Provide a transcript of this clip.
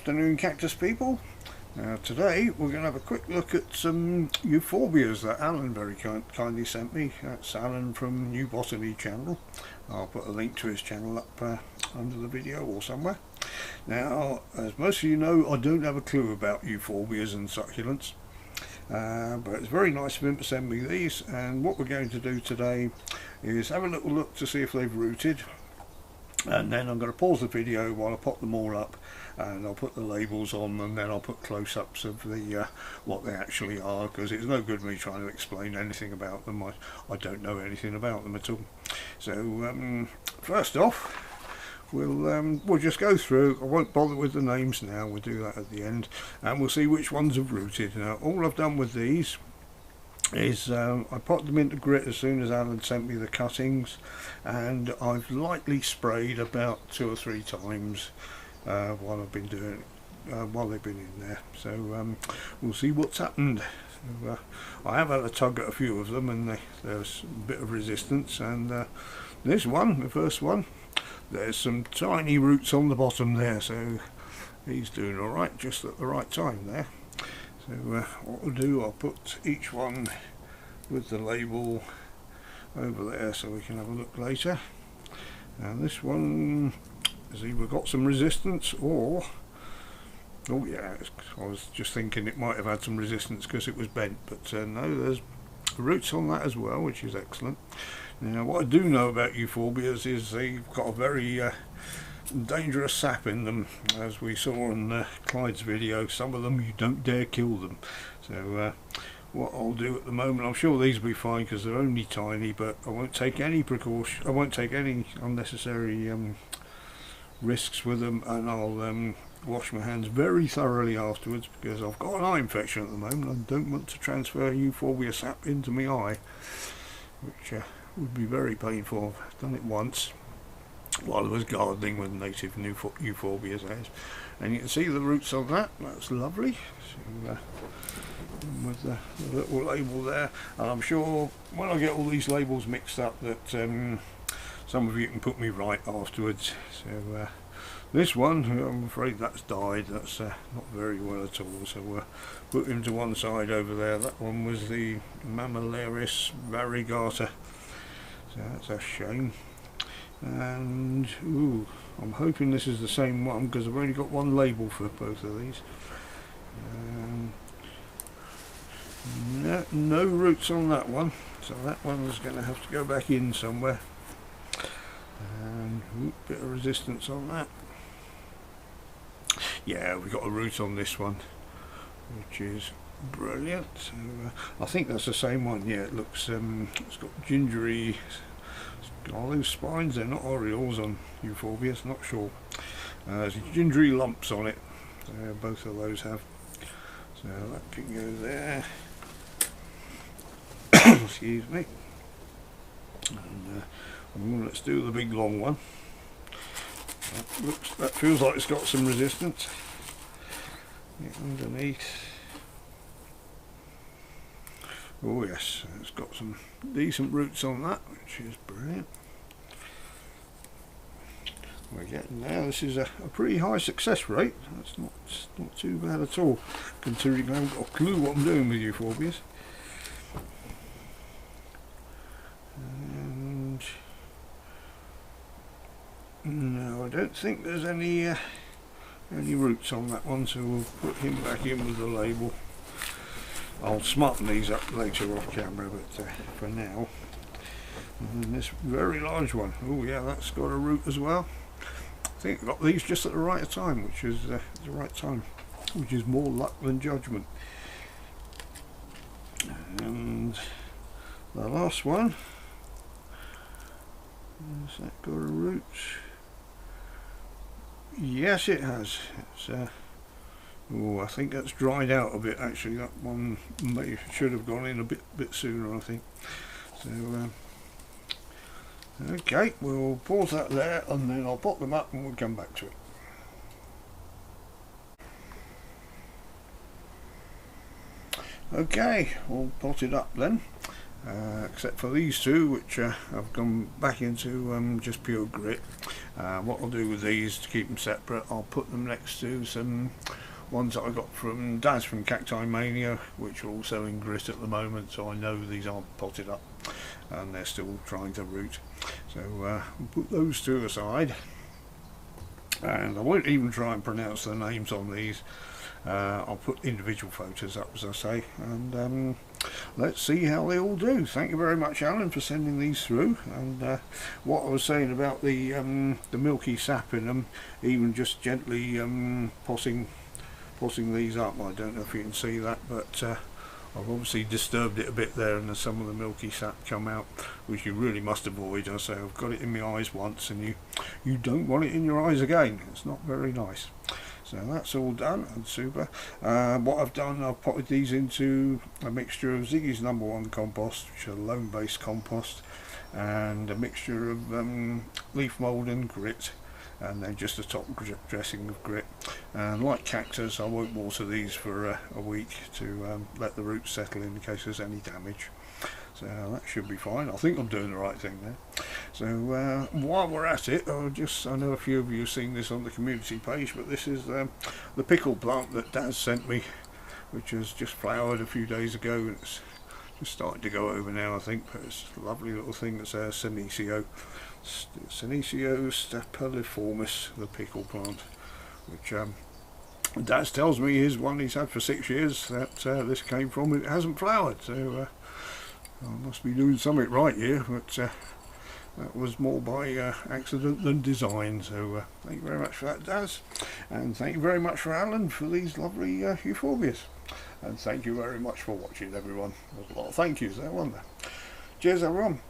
afternoon, cactus people. Today we're going to have a quick look at some Euphorbias that Alan very kindly sent me. That's Alan from New Botany channel. I'll put a link to his channel up under the video or somewhere. Now, as most of you know, I don't have a clue about Euphorbias and succulents, but it's very nice of him to send me these, and what we're going to do today is have a little look to see if they've rooted. And then I'm going to pause the video while I pop them all up, and I'll put the labels on, and then I'll put close-ups of the what they actually are, because it's no good me trying to explain anything about them. I don't know anything about them at all. So first off, we'll just go through. I won't bother with the names now, we'll do that at the end, and we'll see which ones have rooted. Now, all I've done with these is I put them into grit as soon as Alan sent me the cuttings, and I've lightly sprayed about 2 or 3 times while I've been doing it, while they've been in there. So we'll see what's happened. So, I have had a tug at a few of them, and there's a bit of resistance, and this one, the first one, there's some tiny roots on the bottom there, so he's doing alright, just at the right time there. So what we'll do, I'll put each one with the label over there so we can have a look later. And this one has either got some resistance or, oh yeah, I was just thinking it might have had some resistance because it was bent, but no, there's roots on that as well, which is excellent. Now, what I do know about Euphorbias is they've got a very dangerous sap in them, as we saw in Clyde's video. Some of them you don't dare kill them. So what I'll do at the moment, I'm sure these will be fine because they're only tiny, but I won't take any precaution, I won't take any unnecessary risks with them, and I'll wash my hands very thoroughly afterwards, because I've got an eye infection at the moment. I don't want to transfer Euphorbia sap into my eye, which would be very painful. I've done it once while I was gardening with native Euphorbias, and you can see the roots on that. That's lovely. So, with the little label there, and I'm sure when I get all these labels mixed up that some of you can put me right afterwards. So this one, I'm afraid that's died. That's not very well at all, so we'll put him to one side over there. That one was the Mammillaris variegata, so that's a shame. And ooh, I'm hoping this is the same one, because I've only got one label for both of these. No roots on that one, so that one's going to have to go back in somewhere. And bit of resistance on that. Yeah, we got a root on this one, which is brilliant. So I think that's the same one. Yeah, it looks it's got gingery. All those spines, they're not orioles on Euphorbias, not sure. There's gingery lumps on it, both of those have. So that can go there. Excuse me. And let's do the big long one. That feels like it's got some resistance. Get underneath. Oh yes, it's got some decent roots on that, which is brilliant. We're getting there. This is a pretty high success rate. That's not too bad at all, considering I haven't got a clue what I'm doing with Euphorbias. And no, I don't think there's any roots on that one, so we'll put him back in with the label. I'll smarten these up later off camera, but for now. And then this very large one, oh yeah, that's got a root as well. I think I got these just at the right time, which is the right time, which is more luck than judgment. And the last one, has that got a root? Yes, it has. It's oh, I think that's dried out a bit actually. That one should have gone in a bit sooner, I think. So okay, we'll pause that there, and then I'll pop them up and we'll come back to it. Okay, all potted up then, except for these two, which I've gone back into just pure grit. What I'll do with these to keep them separate, I'll put them next to some ones that I got from Daz from Cacti Mania, which are also in grit at the moment, so I know these aren't potted up and they're still trying to root. So we'll put those two aside, and I won't even try and pronounce the names on these. I'll put individual photos up, as I say, and let's see how they all do. Thank you very much, Alan, for sending these through. And what I was saying about the milky sap in them, even just gently possing these up, I don't know if you can see that, but I've obviously disturbed it a bit there, and there's some of the milky sap come out, which you really must avoid. I say I've got it in my eyes once, and you don't want it in your eyes again. It's not very nice. So that's all done and super. What I've done, I've potted these into a mixture of Ziggy's #1 compost, which is a loam based compost, and a mixture of leaf mould and grit, and then just a top dressing of grit. And like cactus, I won't water these for a week to let the roots settle in case there's any damage. So that should be fine. I think I'm doing the right thing there. So while we're at it, I know a few of you have seen this on the community page, but this is the pickle plant that Daz sent me, which has just flowered a few days ago, and it's just starting to go over now, I think. But it's a lovely little thing. That's Senecio stapeliformis, the pickle plant, which Daz tells me is one he's had for 6 years that this came from. It hasn't flowered, so I must be doing something right here, but that was more by accident than design. So thank you very much for that, Daz, and thank you very much for Alan for these lovely Euphorbias, and thank you very much for watching, everyone. There's a lot of thank yous there, wasn't there? Cheers, everyone.